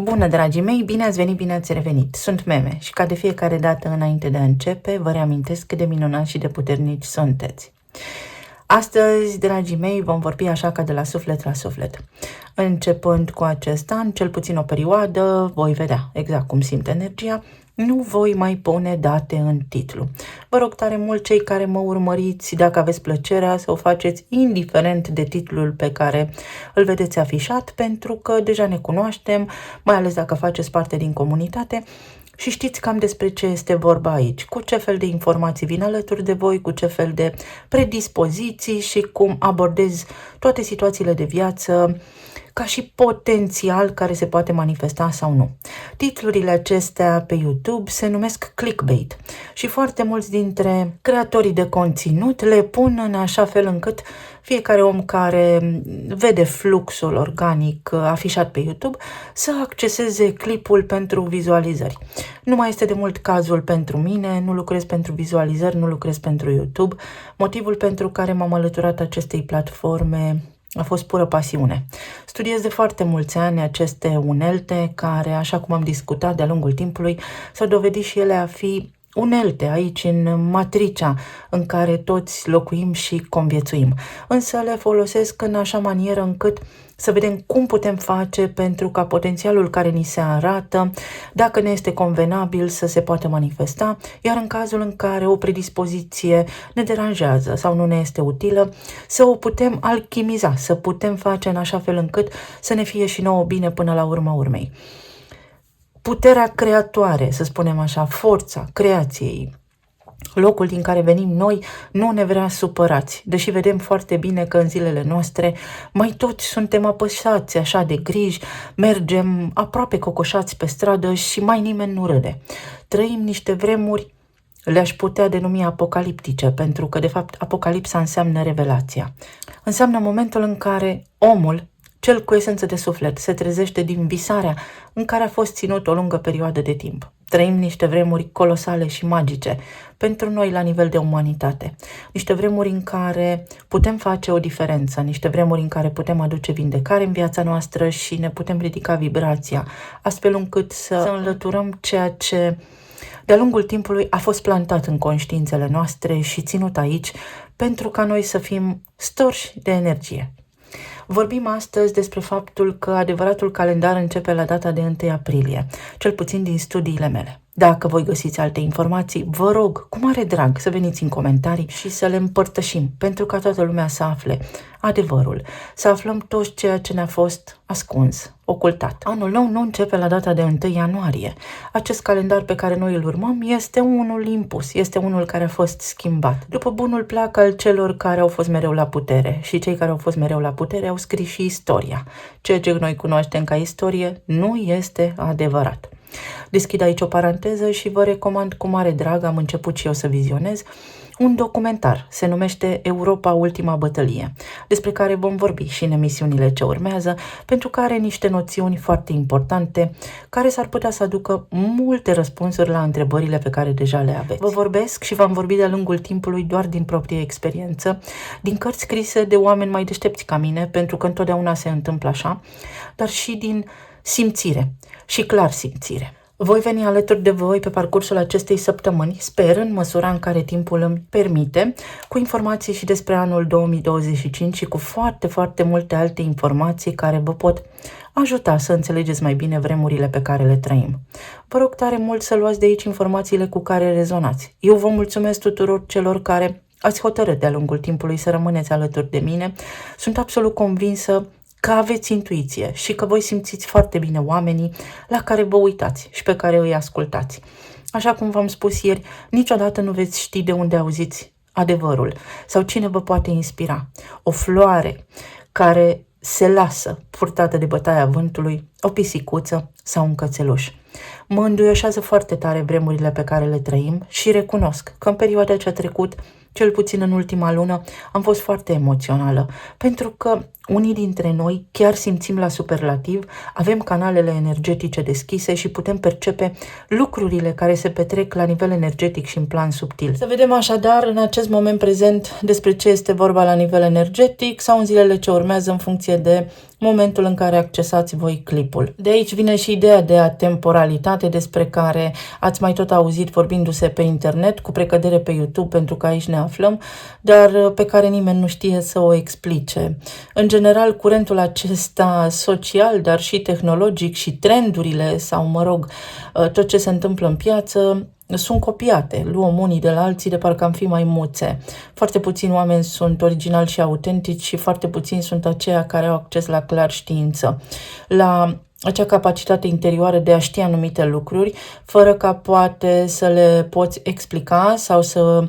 Bună, dragii mei, bine ați venit, bine ați revenit. Sunt Meme și ca de fiecare dată înainte de a începe, vă reamintesc cât de minunați și de puternici sunteți. Astăzi, dragii mei, vom vorbi așa ca de la suflet la suflet. Începând cu acest an, cel puțin o perioadă, voi vedea exact cum simt energia, nu voi mai pune date în titlu. Vă rog tare mult, cei care mă urmăriți, dacă aveți plăcerea să o faceți indiferent de titlul pe care îl vedeți afișat, pentru că deja ne cunoaștem, mai ales dacă faceți parte din comunitate, și știți cam despre ce este vorba aici, cu ce fel de informații vin alături de voi, cu ce fel de predispoziții și cum abordez toate situațiile de viață ca și potențial care se poate manifesta sau nu. Titlurile acestea pe YouTube se numesc clickbait și foarte mulți dintre creatorii de conținut le pun în așa fel încât fiecare om care vede fluxul organic afișat pe YouTube să acceseze clipul pentru vizualizări. Nu mai este de mult cazul pentru mine, nu lucrez pentru vizualizări, nu lucrez pentru YouTube. Motivul pentru care m-am alăturat acestei platforme a fost pură pasiune. Studiez de foarte mulți ani aceste unelte care, așa cum am discutat de-a lungul timpului, s-au dovedit și ele a fi unelte aici în matricea în care toți locuim și conviețuim. Însă le folosesc în așa manieră încât să vedem cum putem face pentru ca potențialul care ni se arată, dacă ne este convenabil, să se poată manifesta, iar în cazul în care o predispoziție ne deranjează sau nu ne este utilă, să o putem alchimiza, să putem face în așa fel încât să ne fie și nouă bine până la urma urmei. Puterea creatoare, să spunem așa, forța creației, locul din care venim noi nu ne vrea supărați, deși vedem foarte bine că în zilele noastre mai toți suntem apăsați așa de griji, mergem aproape cocoșați pe stradă și mai nimeni nu râde. Trăim niște vremuri, le-aș putea denumi apocaliptice, pentru că de fapt apocalipsa înseamnă revelația. Înseamnă momentul în care omul, cel cu esență de suflet, se trezește din visarea în care a fost ținut o lungă perioadă de timp. Trăim niște vremuri colosale și magice pentru noi la nivel de umanitate. Niște vremuri în care putem face o diferență, niște vremuri în care putem aduce vindecare în viața noastră și ne putem ridica vibrația, astfel încât să înlăturăm ceea ce de-a lungul timpului a fost plantat în conștiințele noastre și ținut aici pentru ca noi să fim storși de energie. Vorbim astăzi despre faptul că adevăratul calendar începe la data de 1 aprilie, cel puțin din studiile mele. Dacă voi găsiți alte informații, vă rog, cu mare drag, să veniți în comentarii și să le împărtășim, pentru ca toată lumea să afle adevărul, să aflăm tot ceea ce ne-a fost ascuns, ocultat. Anul nou nu începe la data de 1 ianuarie. Acest calendar pe care noi îl urmăm este unul impus, este unul care a fost schimbat, după bunul plac al celor care au fost mereu la putere. Și cei care au fost mereu la putere au scris și istoria. Ceea ce noi cunoaștem ca istorie nu este adevărat. Deschid aici o paranteză și vă recomand cu mare drag, am început și eu să vizionez, un documentar, se numește Europa Ultima Bătălie, despre care vom vorbi și în emisiunile ce urmează, pentru că are niște noțiuni foarte importante, care s-ar putea să aducă multe răspunsuri la întrebările pe care deja le aveți. Vă vorbesc și v-am vorbit de-a lungul timpului doar din proprie experiență, din cărți scrise de oameni mai deștepți ca mine, pentru că întotdeauna se întâmplă așa, dar și din simțire și clar simțire. Voi veni alături de voi pe parcursul acestei săptămâni, sper în măsura în care timpul îmi permite, cu informații și despre anul 2025 și cu foarte, foarte multe alte informații care vă pot ajuta să înțelegeți mai bine vremurile pe care le trăim. Vă rog tare mult să luați de aici informațiile cu care rezonați. Eu vă mulțumesc tuturor celor care ați hotărât de-a lungul timpului să rămâneți alături de mine. Sunt absolut convinsă că aveți intuiție și că voi simțiți foarte bine oamenii la care vă uitați și pe care îi ascultați. Așa cum v-am spus ieri, niciodată nu veți ști de unde auziți adevărul sau cine vă poate inspira. O floare care se lasă purtată de bătaia vântului, o pisicuță sau un cățeluș. Mă înduioșează foarte tare vremurile pe care le trăim și recunosc că în perioada ce a trecut, cel puțin în ultima lună, am fost foarte emoțională, pentru că unii dintre noi chiar simțim la superlativ, avem canalele energetice deschise și putem percepe lucrurile care se petrec la nivel energetic și în plan subtil. Să vedem așadar în acest moment prezent despre ce este vorba la nivel energetic sau în zilele ce urmează în funcție de momentul în care accesați voi clipul. De aici vine și ideea de atemporalitate despre care ați mai tot auzit vorbindu-se pe internet, cu precădere pe YouTube, pentru că aici ne aflăm, dar pe care nimeni nu știe să o explice. În general, curentul acesta social, dar și tehnologic și trendurile sau, tot ce se întâmplă în piață, sunt copiate, luăm unii de la alții de parcă am fi maimuțe. Foarte puțini oameni sunt originali și autentici și foarte puțini sunt aceia care au acces la clar știință, la acea capacitate interioară de a ști anumite lucruri, fără ca poate să le poți explica sau să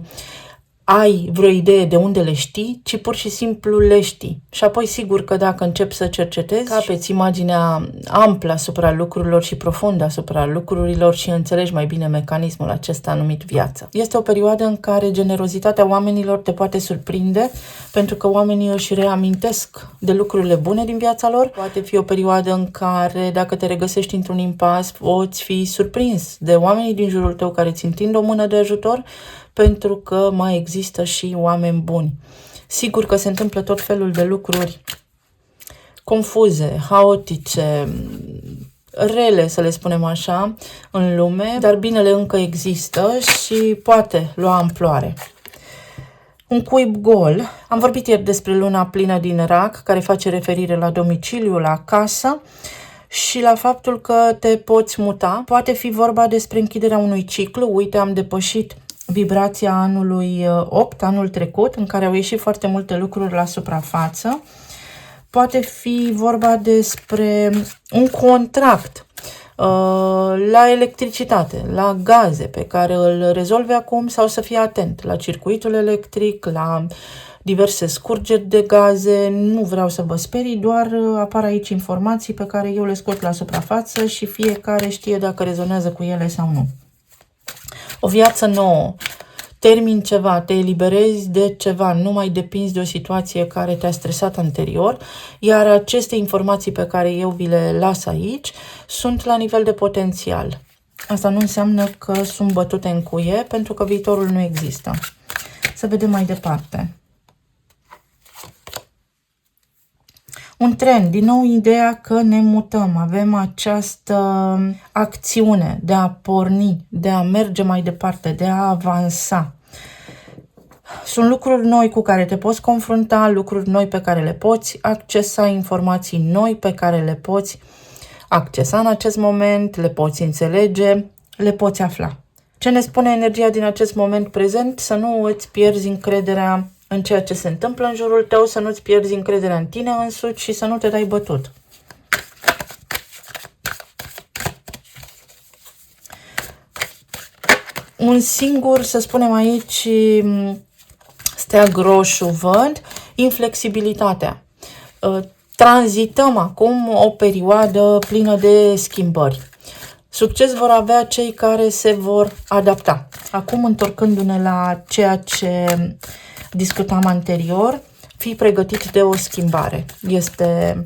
ai vreo idee de unde le știi, ci pur și simplu le știi. Și apoi sigur că dacă începi să cercetezi, capeți imaginea amplă asupra lucrurilor și profundă asupra lucrurilor și înțelegi mai bine mecanismul acesta numit viață. Este o perioadă în care generozitatea oamenilor te poate surprinde, pentru că oamenii își reamintesc de lucrurile bune din viața lor. Poate fi o perioadă în care, dacă te regăsești într-un impas, poți fi surprins de oamenii din jurul tău care îți întind o mână de ajutor, pentru că mai există și oameni buni. Sigur că se întâmplă tot felul de lucruri confuze, haotice, rele, să le spunem așa, în lume, dar binele încă există și poate lua amploare. Un cuib gol. Am vorbit ieri despre luna plină din Rac, care face referire la domiciliu, la casă și la faptul că te poți muta. Poate fi vorba despre închiderea unui ciclu. Uite, am depășit vibrația anului 8, anul trecut, în care au ieșit foarte multe lucruri la suprafață. Poate fi vorba despre un contract la electricitate, la gaze pe care îl rezolvi acum sau să fii atent la circuitul electric, la diverse scurgeri de gaze. Nu vreau să vă sperii, doar apar aici informații pe care eu le scot la suprafață și fiecare știe dacă rezonează cu ele sau nu. O viață nouă, termini ceva, te eliberezi de ceva, nu mai depinzi de o situație care te-a stresat anterior, iar aceste informații pe care eu vi le las aici sunt la nivel de potențial. Asta nu înseamnă că sunt bătute în cuie, pentru că viitorul nu există. Să vedem mai departe. Un trend, din nou ideea că ne mutăm, avem această acțiune de a porni, de a merge mai departe, de a avansa. Sunt lucruri noi cu care te poți confrunta, lucruri noi pe care le poți accesa, informații noi pe care le poți accesa în acest moment, le poți înțelege, le poți afla. Ce ne spune energia din acest moment prezent? Să nu îți pierzi încrederea în ceea ce se întâmplă în jurul tău, să nu-ți pierzi încrederea în tine însuți și să nu te dai bătut. Un singur, să spunem aici, steag roșu văd, inflexibilitatea. Tranzităm acum o perioadă plină de schimbări. Succes vor avea cei care se vor adapta. Acum, întorcându-ne la ceea ce discutam anterior, fii pregătit de o schimbare. Este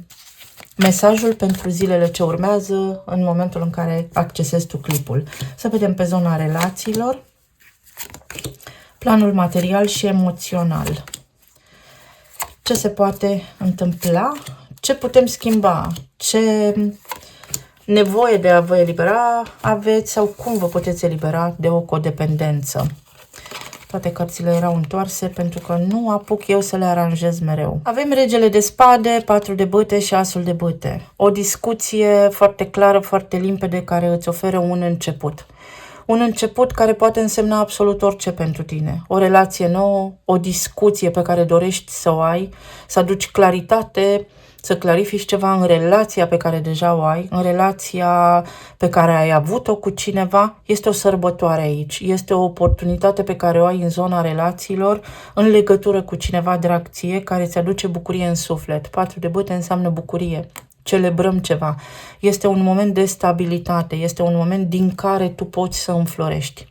mesajul pentru zilele ce urmează în momentul în care accesezi tu clipul. Să vedem pe zona relațiilor, planul material și emoțional. Ce se poate întâmpla? Ce putem schimba? Ce nevoie de a vă elibera aveți sau cum vă puteți elibera de o codependență? Toate cărțile erau întoarse pentru că nu apuc eu să le aranjez mereu. Avem regele de spade, 4 de bâte și asul de bâte. O discuție foarte clară, foarte limpede, care îți oferă un început. Un început care poate însemna absolut orice pentru tine. O relație nouă, o discuție pe care dorești să o ai, să aduci claritate, să clarifici ceva în relația pe care deja o ai, în relația pe care ai avut-o cu cineva. Este o sărbătoare aici, este o oportunitate pe care o ai în zona relațiilor, în legătură cu cineva drag ție, care îți aduce bucurie în suflet. 4 de bâte înseamnă bucurie. Celebrăm ceva. Este un moment de stabilitate, este un moment din care tu poți să înflorești.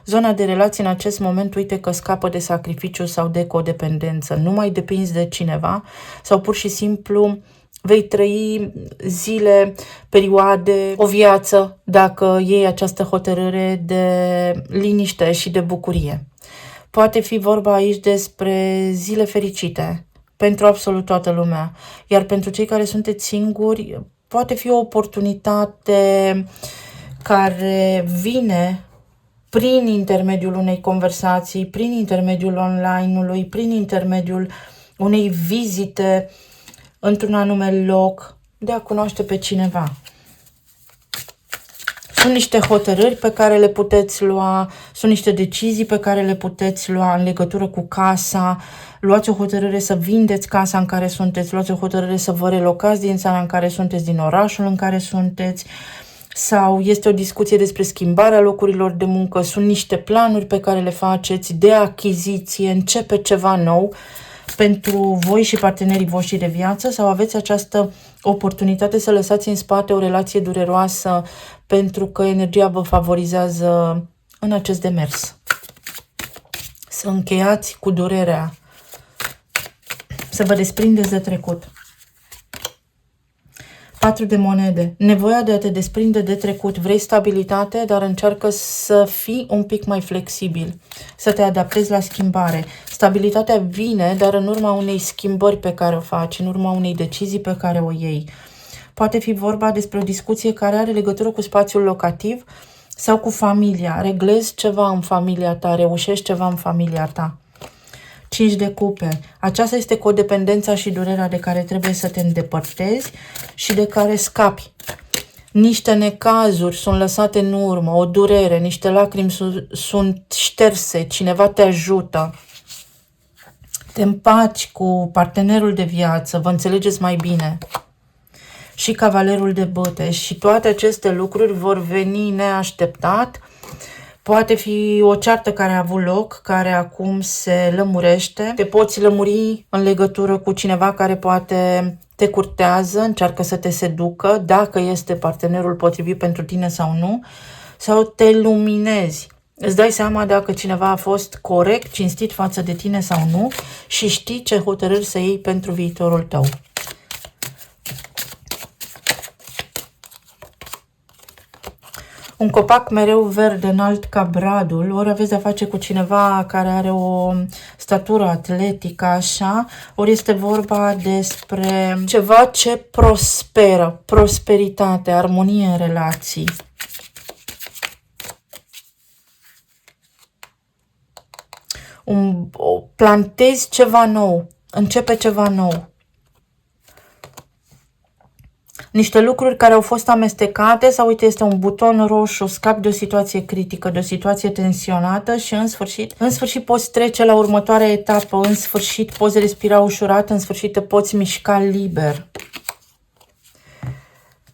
Zona de relații în acest moment, uite că scapă de sacrificiu sau de codependență. Nu mai depinzi de cineva sau pur și simplu vei trăi zile, perioade, o viață dacă iei această hotărâre de liniște și de bucurie. Poate fi vorba aici despre zile fericite pentru absolut toată lumea. Iar pentru cei care sunteți singuri, poate fi o oportunitate care vine prin intermediul unei conversații, prin intermediul online-ului, prin intermediul unei vizite într-un anume loc, de a cunoaște pe cineva. Sunt niște hotărâri pe care le puteți lua, sunt niște decizii pe care le puteți lua în legătură cu casa. Luați o hotărâre să vindeți casa în care sunteți, luați o hotărâre să vă relocați din țara în care sunteți, din orașul în care sunteți, sau este o discuție despre schimbarea locurilor de muncă, sunt niște planuri pe care le faceți de achiziție, începe ceva nou pentru voi și partenerii voștri de viață, sau aveți această oportunitate să lăsați în spate o relație dureroasă pentru că energia vă favorizează în acest demers. Să încheiați cu durerea, să vă desprindeți de trecut. 4 de monede. Nevoia de a te desprinde de trecut. Vrei stabilitate, dar încearcă să fii un pic mai flexibil, să te adaptezi la schimbare. Stabilitatea vine, dar în urma unei schimbări pe care o faci, în urma unei decizii pe care o iei. Poate fi vorba despre o discuție care are legătură cu spațiul locativ sau cu familia. Reglezi ceva în familia ta, reușești ceva în familia ta. 5 de cupe. Aceasta este codependența și durerea de care trebuie să te îndepărtezi și de care scapi. Niște necazuri sunt lăsate în urmă, o durere, niște lacrimi sunt șterse, cineva te ajută. Te împaci cu partenerul de viață, vă înțelegeți mai bine. Și cavalerul de băte. Și toate aceste lucruri vor veni neașteptat. Poate fi o ceartă care a avut loc, care acum se lămurește. Te poți lămuri în legătură cu cineva care poate te curtează, încearcă să te seducă, dacă este partenerul potrivit pentru tine sau nu, sau te luminezi. Îți dai seama dacă cineva a fost corect, cinstit față de tine sau nu și știi ce hotărâri să iei pentru viitorul tău. Un copac mereu verde, înalt ca bradul, ori aveți de-a face cu cineva care are o statură atletică, așa, ori este vorba despre ceva ce prosperă, prosperitate, armonie în relații. Plantezi ceva nou, începe ceva nou. Niște lucruri care au fost amestecate sau, uite, este un buton roșu, scapi de o situație critică, de o situație tensionată și în sfârșit poți trece la următoarea etapă, în sfârșit poți respira ușurat, în sfârșit te poți mișca liber.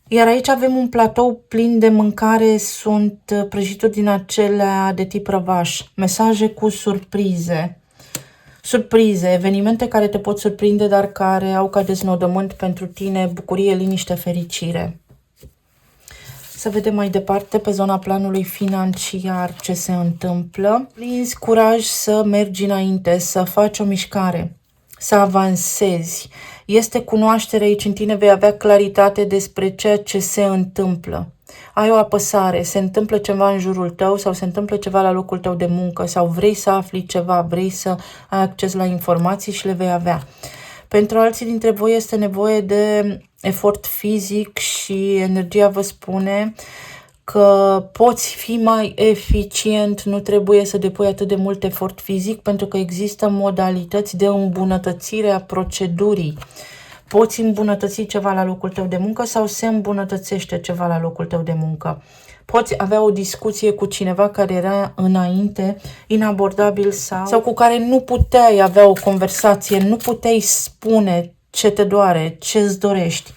Iar aici avem un platou plin de mâncare, sunt prăjituri din acelea de tip răvaș, mesaje cu surprize. Surprize, evenimente care te pot surprinde, dar care au ca deznodământ pentru tine bucurie, liniște, fericire. Să vedem mai departe pe zona planului financiar ce se întâmplă. Prinzi curaj să mergi înainte, să faci o mișcare, să avansezi. Este cunoaștere aici în tine, vei avea claritate despre ceea ce se întâmplă. Ai o apăsare, se întâmplă ceva în jurul tău sau se întâmplă ceva la locul tău de muncă sau vrei să afli ceva, vrei să ai acces la informații și le vei avea. Pentru alții dintre voi este nevoie de efort fizic și energia vă spune că poți fi mai eficient, nu trebuie să depui atât de mult efort fizic pentru că există modalități de îmbunătățire a procedurii. Poți îmbunătăți ceva la locul tău de muncă sau se îmbunătățește ceva la locul tău de muncă. Poți avea o discuție cu cineva care era înainte inabordabil sau cu care nu puteai avea o conversație, nu puteai spune ce te doare, ce îți dorești.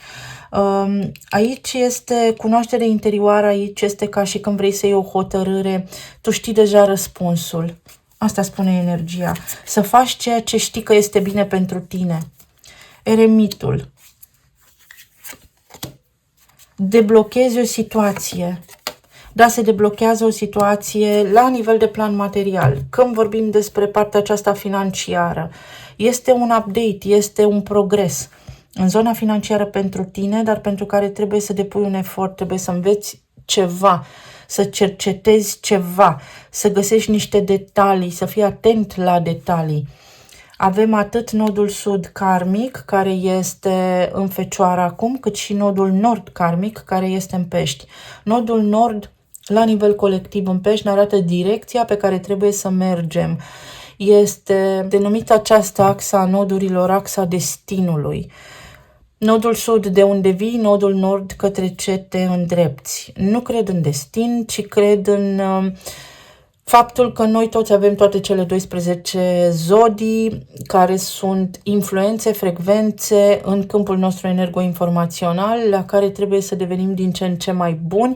Aici este cunoaștere interioară, aici este ca și când vrei să iei o hotărâre, tu știi deja răspunsul. Asta spune energia. Să faci ceea ce știi că este bine pentru tine. Eremitul. Deblochezi o situație. dar se deblochează o situație la nivel de plan material. Când vorbim despre partea aceasta financiară, este un update, este un progres în zona financiară pentru tine, dar pentru care trebuie să depui un efort, trebuie să înveți ceva, să cercetezi ceva, să găsești niște detalii, să fii atent la detalii. Avem atât nodul sud karmic, care este în Fecioară acum, cât și nodul nord karmic, care este în Pești. Nodul nord, la nivel colectiv în Pești, ne arată direcția pe care trebuie să mergem. Este denumită această axa a nodurilor, axa destinului. Nodul sud de unde vii, nodul nord către ce te îndrepți. Nu cred în destin, ci cred în faptul că noi toți avem toate cele 12 zodii care sunt influențe, frecvențe în câmpul nostru energoinformațional, la care trebuie să devenim din ce în ce mai buni.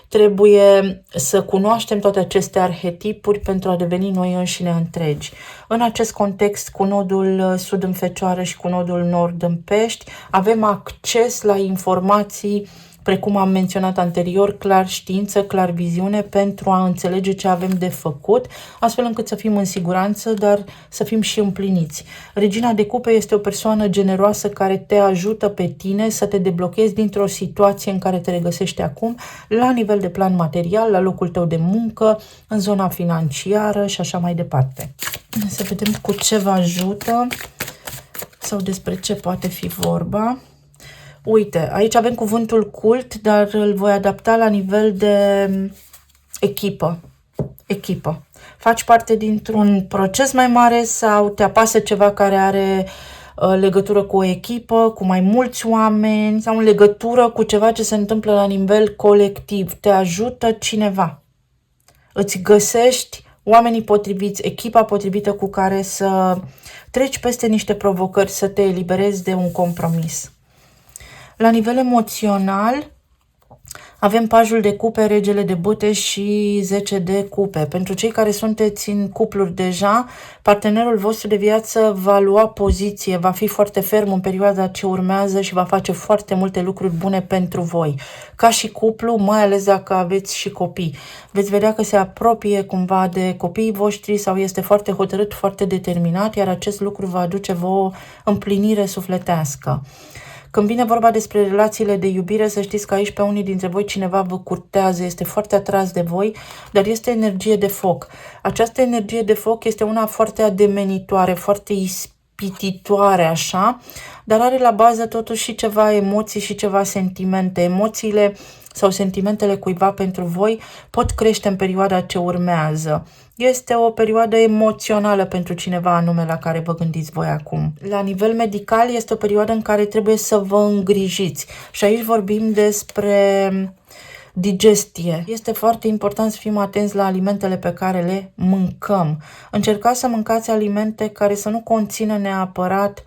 Trebuie să cunoaștem toate aceste arhetipuri pentru a deveni noi înșine întregi. În acest context, cu nodul sud în Fecioară și cu nodul nord în Pești, avem acces la informații, precum am menționat anterior, clar știință, clar viziune, pentru a înțelege ce avem de făcut, astfel încât să fim în siguranță, dar să fim și împliniți. Regina de cupe este o persoană generoasă care te ajută pe tine să te deblochezi dintr-o situație în care te regăsești acum, la nivel de plan material, la locul tău de muncă, în zona financiară și așa mai departe. Să vedem cu ce vă ajută sau despre ce poate fi vorba. Uite, aici avem cuvântul cult, dar îl voi adapta la nivel de echipă. Echipă. Faci parte dintr-un proces mai mare sau te apasă ceva care are legătură cu o echipă, cu mai mulți oameni sau în legătură cu ceva ce se întâmplă la nivel colectiv. Te ajută cineva. Îți găsești oamenii potriviți, echipa potrivită cu care să treci peste niște provocări, să te eliberezi de un compromis. La nivel emoțional, avem pajul de cupe, regele de bâte și 10 de cupe. Pentru cei care sunteți în cupluri deja, partenerul vostru de viață va lua poziție, va fi foarte ferm în perioada ce urmează și va face foarte multe lucruri bune pentru voi. Ca și cuplu, mai ales dacă aveți și copii. Veți vedea că se apropie cumva de copiii voștri sau este foarte hotărât, foarte determinat, iar acest lucru va aduce vouă împlinire sufletească. Când vine vorba despre relațiile de iubire, să știți că aici pe unii dintre voi cineva vă curtează, este foarte atras de voi, dar este energie de foc. Această energie de foc este una foarte ademenitoare, foarte ispititoare așa, dar are la bază totuși și ceva emoții și ceva sentimente. Emoțiile sau sentimentele cuiva pentru voi pot crește în perioada ce urmează. Este o perioadă emoțională pentru cineva anume la care vă gândiți voi acum. La nivel medical este o perioadă în care trebuie să vă îngrijiți. Și aici vorbim despre digestie. Este foarte important să fim atenți la alimentele pe care le mâncăm. Încercați să mâncați alimente care să nu conțină neapărat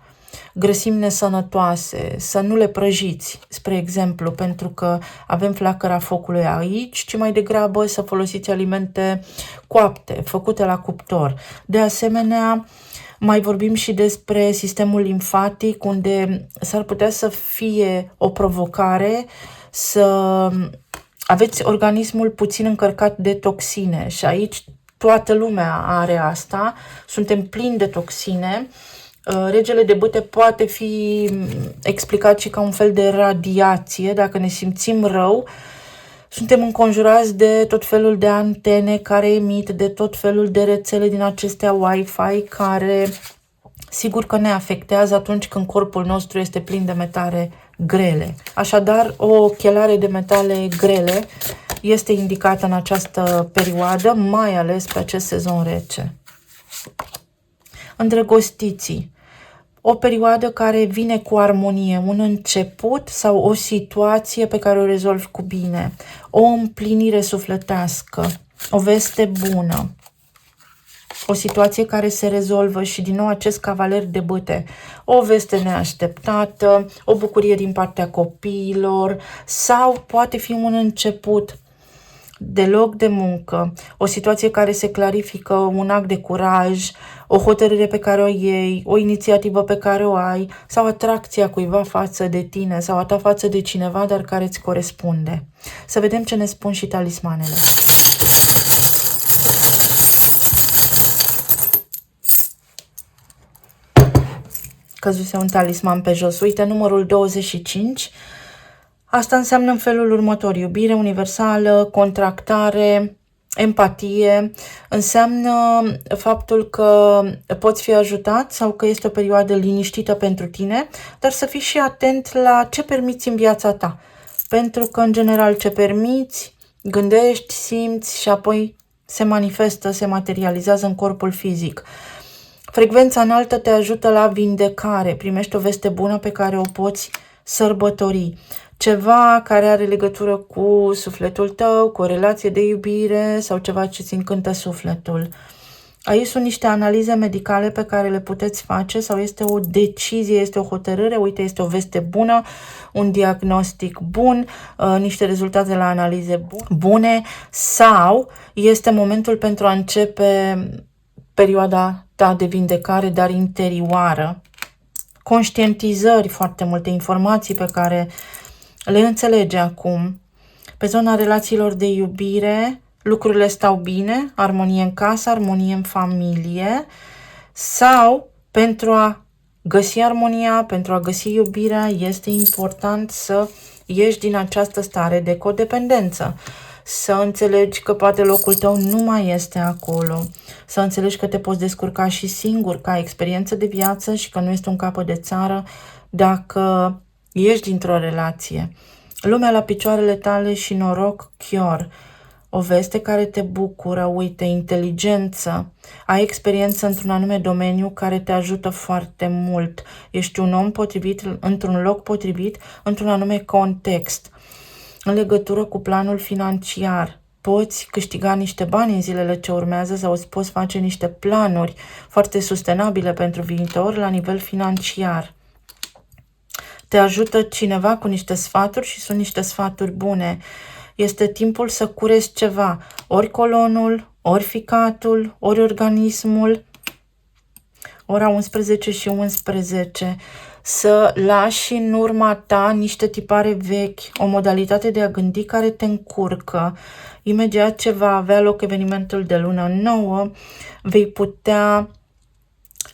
grăsimi nesănătoase, să nu le prăjiți, spre exemplu, pentru că avem flacăra focului aici, ci mai degrabă să folosiți alimente coapte, făcute la cuptor. De asemenea, mai vorbim și despre sistemul limfatic, unde s-ar putea să fie o provocare să aveți organismul puțin încărcat de toxine și aici toată lumea are asta, suntem plini de toxine. Regele de bâte poate fi explicat și ca un fel de radiație. Dacă ne simțim rău, suntem înconjurați de tot felul de antene care emit, de tot felul de rețele din acestea Wi-Fi care sigur că ne afectează atunci când corpul nostru este plin de metale grele. Așadar, o ochelare de metale grele este indicată în această perioadă, mai ales pe acest sezon rece. Îndrăgostiții. O perioadă care vine cu armonie, un început sau o situație pe care o rezolvi cu bine, o împlinire sufletească, o veste bună, o situație care se rezolvă și din nou acest cavaler de bâte, o veste neașteptată, o bucurie din partea copiilor sau poate fi un început de loc de muncă, o situație care se clarifică, un act de curaj, o hotărâre pe care o iei, o inițiativă pe care o ai sau atracția cuiva față de tine sau a ta față de cineva, dar care îți corespunde. Să vedem ce ne spun și talismanele. Căzuse un talisman pe jos. Uite, numărul 25. Asta înseamnă în felul următor: iubire universală, contractare, empatie. Înseamnă faptul că poți fi ajutat sau că este o perioadă liniștită pentru tine, dar să fii și atent la ce permiți în viața ta. Pentru că, în general, ce permiți, gândești, simți și apoi se manifestă, se materializează în corpul fizic. Frecvența înaltă te ajută la vindecare. Primești o veste bună pe care o poți sărbători. Ceva care are legătură cu sufletul tău, cu o relație de iubire sau ceva ce ți încântă sufletul. Aici sunt niște analize medicale pe care le puteți face sau este o decizie, este o hotărâre. Uite, este o veste bună, un diagnostic bun, niște rezultate la analize bune sau este momentul pentru a începe perioada ta de vindecare, dar interioară. Conștientizări, foarte multe informații pe care le înțelege acum. Pe zona relațiilor de iubire, lucrurile stau bine, armonie în casă, armonie în familie, sau pentru a găsi armonia, pentru a găsi iubirea, este important să ieși din această stare de codependență. Să înțelegi că poate locul tău nu mai este acolo, să înțelegi că te poți descurca și singur, ca experiență de viață și că nu este un capăt de țară dacă ieși dintr-o relație. Lumea la picioarele tale și noroc, chior. O veste care te bucură, uite, inteligență, ai experiență într-un anume domeniu care te ajută foarte mult. Ești un om potrivit, într-un loc potrivit, într-un anume context. În legătură cu planul financiar, poți câștiga niște bani în zilele ce urmează sau îți poți face niște planuri foarte sustenabile pentru viitor la nivel financiar. Te ajută cineva cu niște sfaturi și sunt niște sfaturi bune. Este timpul să curezi ceva, ori colonul, ori ficatul, ori organismul. Ora 11 și 11. Să lași în urma ta niște tipare vechi, o modalitate de a gândi care te încurcă. Imediat ce va avea loc evenimentul de lună nouă, vei putea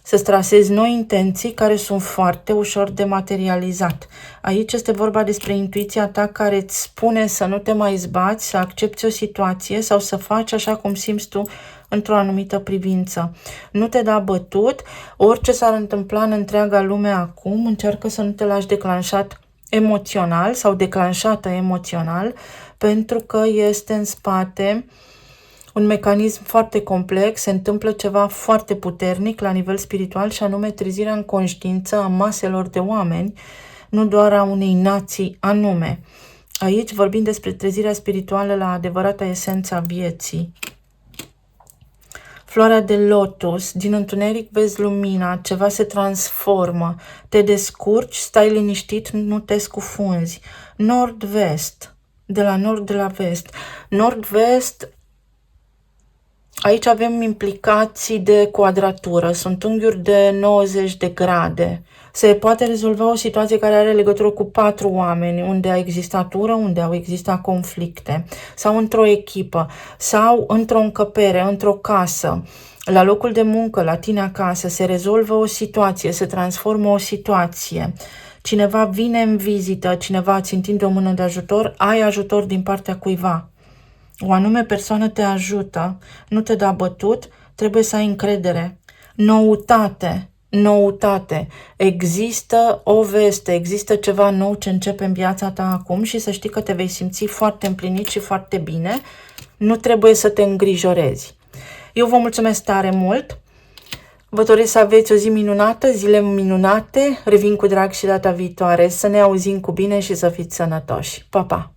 să-ți trasezi noi intenții care sunt foarte ușor de materializat. Aici este vorba despre intuiția ta care îți spune să nu te mai zbați, să accepti o situație sau să faci așa cum simți tu într-o anumită privință. Nu te da bătut, orice s-ar întâmpla în întreaga lume acum, încearcă să nu te lași declanșat emoțional sau declanșată emoțional, pentru că este în spate un mecanism foarte complex, se întâmplă ceva foarte puternic la nivel spiritual și anume trezirea în conștiință a maselor de oameni, nu doar a unei nații anume. Aici vorbim despre trezirea spirituală la adevărata esență a vieții. Floarea de lotus, din întuneric vezi lumina, ceva se transformă, te descurci, stai liniștit, nu te scufunzi. Nord-vest, de la nord, de la vest. Nord-vest, aici avem implicații de quadratură, sunt unghiuri de 90 de grade. Se poate rezolva o situație care are legătură cu 4 oameni, unde a existat ură, unde au existat conflicte, sau într-o echipă, sau într-o încăpere, într-o casă, la locul de muncă, la tine acasă, se rezolvă o situație, se transformă o situație. Cineva vine în vizită, cineva îți întinde o mână de ajutor, ai ajutor din partea cuiva. O anume persoană te ajută, nu te da bătut, trebuie să ai încredere. Noutate. Există o veste, există ceva nou ce începe în viața ta acum și să știi că te vei simți foarte împlinit și foarte bine. Nu trebuie să te îngrijorezi. Eu vă mulțumesc tare mult. Vă doresc să aveți o zi minunată, zile minunate. Revin cu drag și data viitoare. Să ne auzim cu bine și să fiți sănătoși. Pa, pa!